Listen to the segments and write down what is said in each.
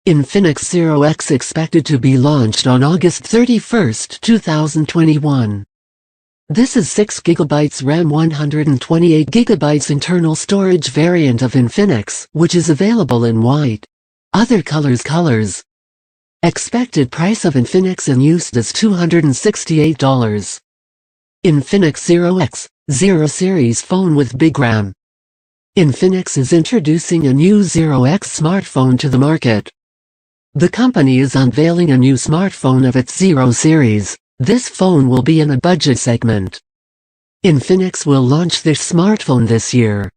Infinix Zero X expected to be launched on August 31, 2021. This is 6GB RAM 128GB internal storage variant of Infinix, which is available in white. Other colors. Expected price of Infinix in use is $268. Infinix Zero X, 0 series phone with big RAM. Infinix is introducing a new Zero X smartphone to the market. The company is unveiling a new smartphone of its Zero series. This phone will be in a budget segment. Infinix will launch this smartphone this year.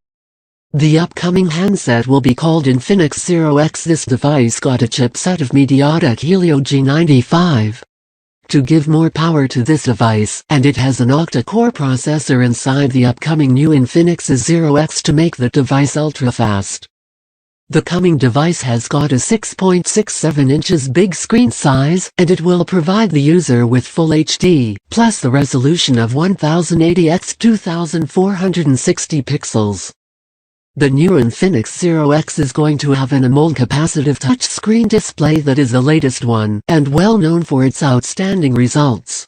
The upcoming handset will be called Infinix Zero X. This device got a chipset of MediaTek Helio G95 to give more power to this device, and it has an octa-core processor inside the upcoming new Infinix Zero X to make the device ultra-fast. The coming device has got a 6.67 inches big screen size, and it will provide the user with Full HD, plus the resolution of 1080 x 2460 pixels. The new Infinix Zero X is going to have an AMOLED capacitive touchscreen display that is the latest one, and well known for its outstanding results.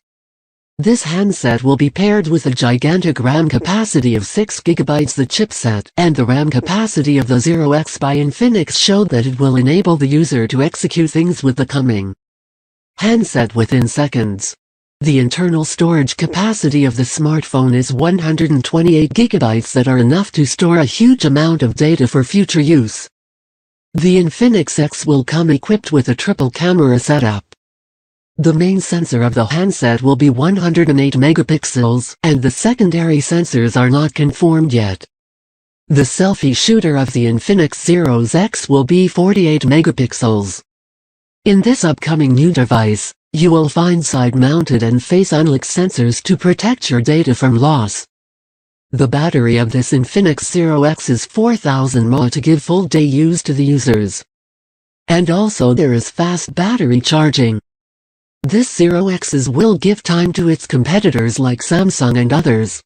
This handset will be paired with a gigantic RAM capacity of 6GB. The chipset and the RAM capacity of the Zero X by Infinix showed that it will enable the user to execute things with the coming handset within seconds. The internal storage capacity of the smartphone is 128GB that are enough to store a huge amount of data for future use. The Infinix X will come equipped with a triple camera setup. The main sensor of the handset will be 108 megapixels, and the secondary sensors are not confirmed yet. The selfie shooter of the Infinix Zero X will be 48 megapixels. In this upcoming new device, you will find side-mounted and face-unlock sensors to protect your data from loss. The battery of this Infinix Zero X is 4000 mAh to give full day use to the users. And also there is fast battery charging. This Zero X's will give time to its competitors like Samsung and others.